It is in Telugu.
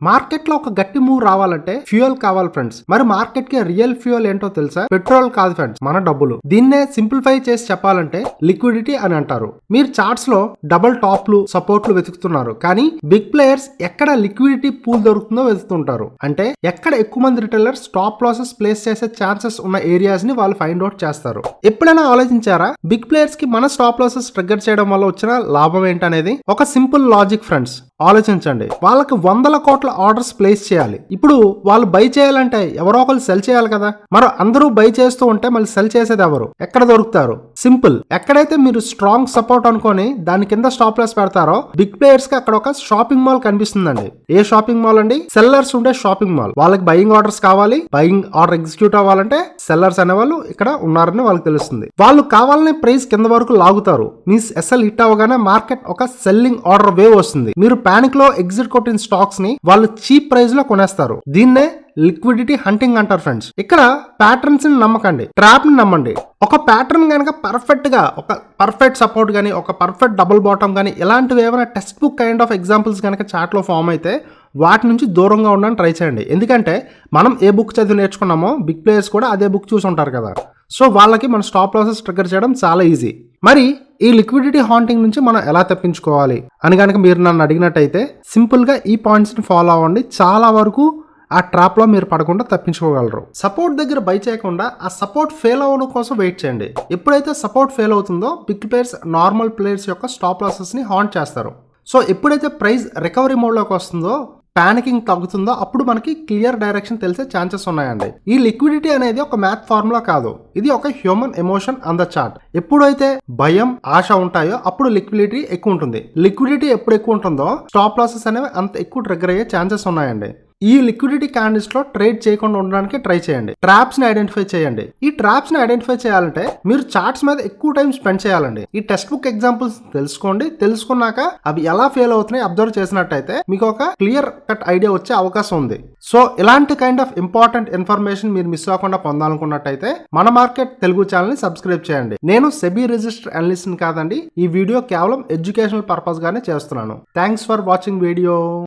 మార్కెట్ లో ఒక గట్టి మూవ్ రావాలంటే ఫ్యూయల్ కావాలి ఫ్రెండ్స్. మరి మార్కెట్ కి రియల్ ఫ్యూయల్ ఏంటో తెలుసా? పెట్రోల్ కాదు ఫ్రెండ్స్, మన డబ్బులు. దీన్నే సింప్లిఫై చేసి చెప్పాలంటే లిక్విడిటీ అని అంటారు. మీరు చార్ట్స్ లో డబుల్ టాప్లు సపోర్ట్లు వెతుకుతున్నారు, కానీ బిగ్ ప్లేయర్స్ ఎక్కడ లిక్విడిటీ పూల్ దొరుకుతుందో వెతుకుతుంటారు. అంటే ఎక్కడ ఎక్కువ మంది రిటైలర్స్ స్టాప్ లాసెస్ ప్లేస్ చేసే ఛాన్సెస్ ఉన్న ఏరియాస్ ని వాళ్ళు ఫైండ్ అవుట్ చేస్తారు. ఎప్పుడైనా ఆలోచించారా బిగ్ ప్లేయర్స్ కి మన స్టాప్ లాసెస్ ట్రిగ్గర్ చేయడం వల్ల వచ్చిన లాభం ఏంటనేది? ఒక సింపుల్ లాజిక్ ఫ్రెండ్స్, ఆలోచించండి. వాళ్ళకి 100 కోట్ల ఆర్డర్స్ ప్లేస్ చేయాలి. ఇప్పుడు వాళ్ళు బై చేయాలంటే ఎవరో ఒకరు సెల్ చేయాలి కదా. మరి అందరూ బై చేస్తూ ఉంటే మళ్ళీ సెల్ చేసేది ఎవరు? ఎక్కడ దొరుకుతారు? సింపుల్. ఎక్కడైతే మీరు స్ట్రాంగ్ సపోర్ట్ అనుకొని దాని కింద స్టాప్ లాస్ పెడతారో బిగ్ ప్లేయర్స్ కి అక్కడ ఒక షాపింగ్ మాల్ కనిపిస్తుందండి. ఏ షాపింగ్ మాల్ అండి? సెల్లర్స్ ఉండే షాపింగ్ మాల్. వాళ్ళకి బయింగ్ ఆర్డర్స్ కావాలి. బయింగ్ ఆర్డర్ ఎగ్జిక్యూట్ అవ్వాలంటే సెల్లర్స్ అనే వాళ్ళు ఇక్కడ ఉన్నారని వాళ్ళకి తెలుస్తుంది. వాళ్ళు కావాలనే ప్రైస్ కింద వరకు లాగుతారు. మీన్స్ ఎస్ఎల్ హిట్ అవగానే మార్కెట్ ఒక సెల్లింగ్ ఆర్డర్ వేవ్ వస్తుంది. మీరు పానిక్ లో ఎగ్జిట్ కొట్టిన స్టాక్స్ ని వాళ్ళు చీప్ ప్రైస్ లో కొనేస్తారు. దీన్నే లిక్విడిటీ హంటింగ్ అంటారు ఫ్రెండ్స్. ఇక్కడ ప్యాటర్న్స్ ని నమ్మకండి, ట్రాప్ ని నమ్మండి. ఒక ప్యాటర్న్ కనుక పర్ఫెక్ట్ గా ఒక పర్ఫెక్ట్ సపోర్ట్ గానీ ఒక పర్ఫెక్ట్ డబుల్ బాటమ్ గానీ ఇలాంటివి ఏమైనా text book kind of examples కనుక చార్ట్ లో ఫామ్ అయితే వాటి నుంచి దూరంగా ఉండడానికి ట్రై చేయండి. ఎందుకంటే మనం ఏ బుక్ చదివి నేర్చుకున్నామో బిగ్ ప్లేయర్స్ కూడా అదే బుక్ చూసి ఉంటారు కదా. సో వాళ్ళకి మన స్టాప్ లాసెస్ ట్రిగ్గర్ చేయడం చాలా ఈజీ. మరి ఈ లిక్విడిటీ హాంటింగ్ నుంచి మనం ఎలా తప్పించుకోవాలి అని కనుక మీరు నన్ను అడిగినట్టయితే సింపుల్ గా ఈ పాయింట్స్ ని ఫాలో అవ్వండి. చాలా వరకు ఆ ట్రాప్ లో మీరు పడకుండా తప్పించుకోగలరు. సపోర్ట్ దగ్గర బై చేయకుండా ఆ సపోర్ట్ ఫెయిల్ అవ్వడం కోసం వెయిట్ చేయండి. ఎప్పుడైతే సపోర్ట్ ఫెయిల్ అవుతుందో బిగ్ ప్లేయర్స్ నార్మల్ ప్లేయర్స్ యొక్క స్టాప్ లాసెస్ ని హాంట్ చేస్తారు. సో ఎప్పుడైతే ప్రైస్ రికవరీ మోడ్ లోకి వస్తుందో పానికింగ్ తగ్గుతుందో అప్పుడు మనకి క్లియర్ డైరెక్షన్ తెలిసే ఛాన్సెస్ ఉన్నాయండి. ఈ లిక్విడిటీ అనేది ఒక మ్యాథ్ ఫార్ములా కాదు, ఇది ఒక human emotion on the chart. ఎప్పుడైతే భయం ఆశ ఉంటాయో అప్పుడు లిక్విడిటీ ఎక్కువ ఉంటుంది. లిక్విడిటీ ఎప్పుడు ఎక్కువ ఉంటుందో స్టాప్ లాసెస్ అనేవి అంత ఎక్కువ ట్రిగ్గర్ అయ్యే ఛాన్సెస్ ఉన్నాయండి. ఈ లిక్విడిటీ క్యాండిల్స్ లో ట్రేడ్ చేయకుండా ఉండడానికి ట్రై చేయండి. ట్రాప్స్ ని ఐడెంటిఫై చేయండి. ఈ ట్రాప్స్ ని ఐడెంటిఫై చేయాలంటే మీరు చార్ట్స్ మీద ఎక్కువ టైం స్పెండ్ చేయాలండి. ఈ టెక్స్ట్ బుక్ ఎగ్జాంపుల్స్ తెలుసుకోండి. తెలుసుకున్నాక అవి ఎలా ఫెయిల్ అవుతున్నాయి అబ్జర్వ్ చేసినట్టయితే మీకు ఒక క్లియర్ కట్ ఐడియా వచ్చే అవకాశం ఉంది. సో ఇలాంటి కైండ్ ఆఫ్ ఇంపార్టెంట్ ఇన్ఫర్మేషన్ మీరు మిస్ అవ్వకుండా పొందాలనుకున్నట్టయితే మన మార్కెట్ తెలుగు ఛానల్ ని సబ్స్క్రైబ్ చేయండి. నేను సెబీ రిజిస్టర్ అనలిస్ట్ కాదండి. ఈ వీడియో కేవలం ఎడ్యుకేషనల్ పర్పస్ గానే చేస్తున్నాను. Thanks for watching video.